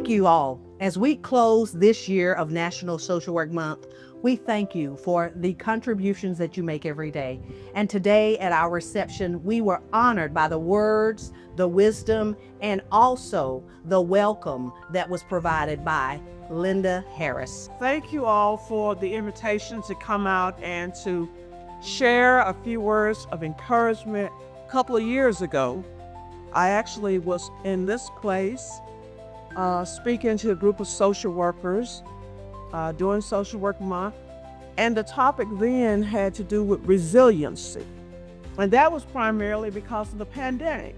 Thank you all. As we close this year of National Social Work Month, we thank you for the contributions that you make every day. And today at our reception, we were honored by the words, the wisdom, and also the welcome that was provided by Linda Harris. Thank you all for the invitation to come out and to share a few words of encouragement. A couple of years ago, I actually was in this place speaking to a group of social workers during Social Work Month. And the topic then had to do with resiliency. And that was primarily because of the pandemic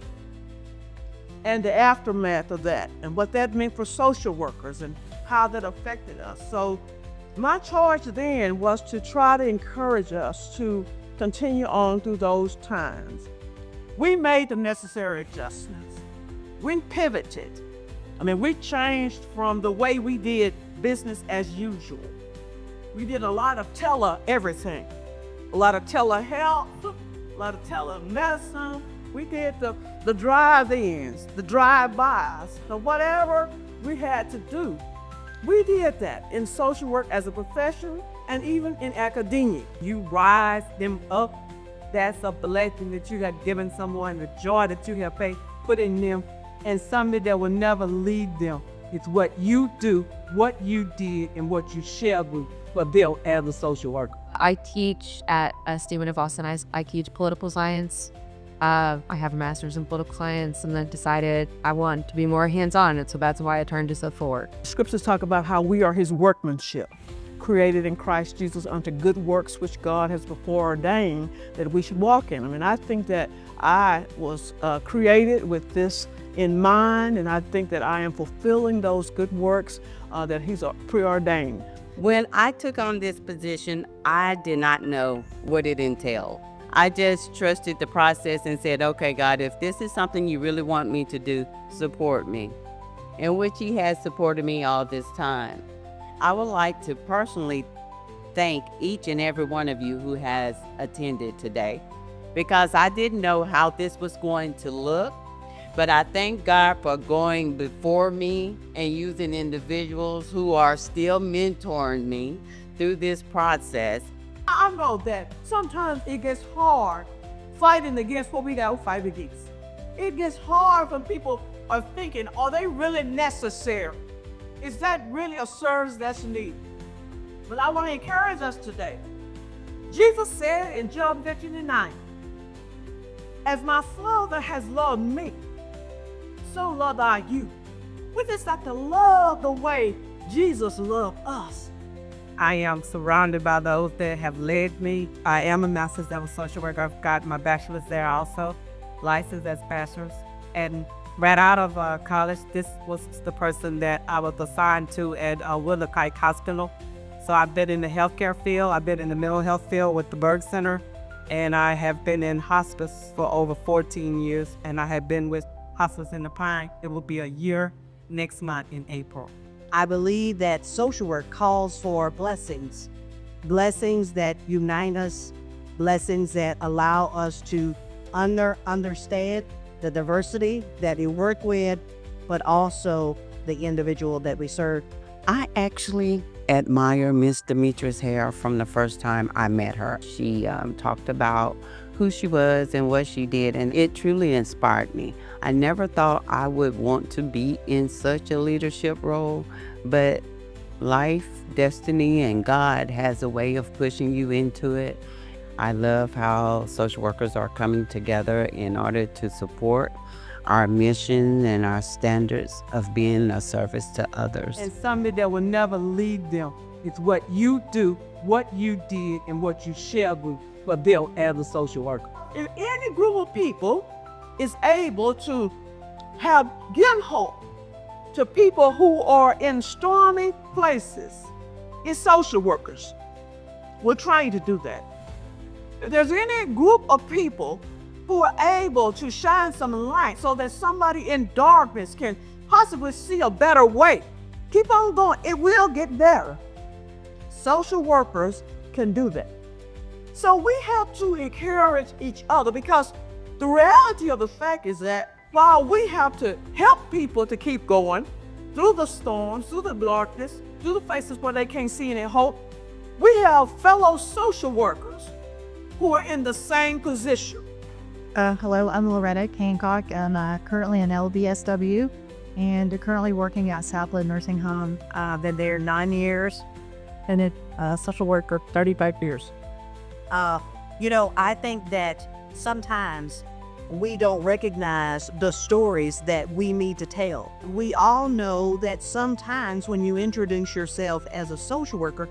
and the aftermath of that and what that meant for social workers and how that affected us. So my charge then was to try to encourage us to continue on through those times. We made the necessary adjustments. We pivoted. We changed from the way we did business as usual. We did a lot of everything, a lot of telehealth, a lot of telemedicine. We did the drive-ins, the drive-bys, so whatever we had to do. We did that in social work as a profession and even in academia. You rise them up. That's a blessing that you have given someone, the joy that you have put in them, and something that will never leave them. It's what you do, what you did, and what you share with them as a social worker. I teach at Stephen F. Austin. I teach political science. I have a master's in political science, and then decided I want to be more hands-on, and so that's why I turned to social work. Scriptures talk about how we are his workmanship, created in Christ Jesus unto good works which God has before ordained that we should walk in. I think that I was created with this in mind, and I think that I am fulfilling those good works that he's preordained. When I took on this position, I did not know what it entailed. I just trusted the process and said, okay, God, if this is something you really want me to do, support me, in which he has supported me all this time. I would like to personally thank each and every one of you who has attended today, because I didn't know how this was going to look, but I thank God for going before me and using individuals who are still mentoring me through this process. I know that sometimes it gets hard fighting against what we got to fight against. It gets hard when people are thinking, are they really necessary? Is that really a service that's needed? But I want to encourage us today. Jesus said in John 15:9, as my Father has loved me, so love I you. We just have to love the way Jesus loved us. I am surrounded by those that have led me. I am a master's level social worker. I've got my bachelor's there also, licensed as bachelor's. And right out of college, this was the person that I was assigned to at Willow-Kike Hospital. So I've been in the healthcare field. I've been in the mental health field with the Berg Center. And I have been in hospice for over 14 years. And I have been with Hospice in the Pine. It will be a year next month in April. I believe that social work calls for blessings that unite us, blessings that allow us to understand the diversity that we work with, but also the individual that we serve. I actually admire Miss Demetrius Hare from the first time I met her. She talked about who she was and what she did, and it truly inspired me. I never thought I would want to be in such a leadership role, but life, destiny, and God has a way of pushing you into it. I love how social workers are coming together in order to support our mission and our standards of being a service to others. And something that will never leave them. It's what you do, what you did, and what you share with them as a social worker. If any group of people is able to give hope to people who are in stormy places, it's social workers. We're trying to do that. If there's any group of people who are able to shine some light so that somebody in darkness can possibly see a better way, keep on going. It will get better. Social workers can do that. So we have to encourage each other, because the reality of the fact is that while we have to help people to keep going, through the storms, through the darkness, through the places where they can't see any hope. We have fellow social workers who are in the same position. Hello, I'm Loretta Hancock. I'm currently an LBSW and currently working at Southland Nursing Home. Been there 9 years and a social worker 35 years. I think that sometimes we don't recognize the stories that we need to tell. We all know that sometimes when you introduce yourself as a social worker,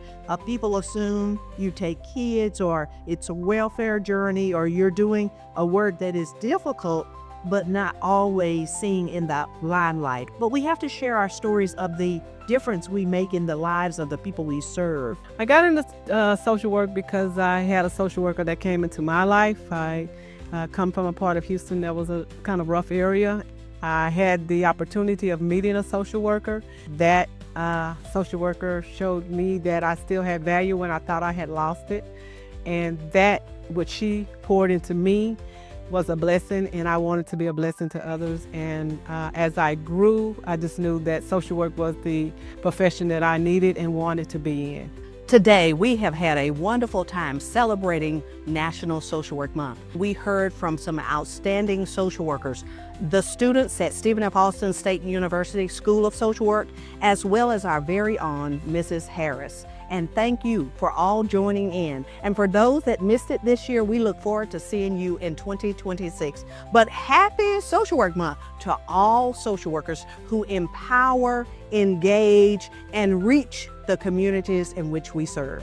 people assume you take kids or it's a welfare journey or you're doing a work that is difficult but not always seen in the limelight. But we have to share our stories of the difference we make in the lives of the people we serve. I got into social work because I had a social worker that came into my life. I come from a part of Houston that was a kind of rough area. I had the opportunity of meeting a social worker. That social worker showed me that I still had value when I thought I had lost it. And that what she poured into me was a blessing, and I wanted to be a blessing to others. And as I grew, I just knew that social work was the profession that I needed and wanted to be in. Today, we have had a wonderful time celebrating National Social Work Month. We heard from some outstanding social workers, the students at Stephen F. Austin State University School of Social Work, as well as our very own Mrs. Harris. And thank you for all joining in. And for those that missed it this year, we look forward to seeing you in 2026. But happy Social Work Month to all social workers who empower, engage, and reach the communities in which we serve.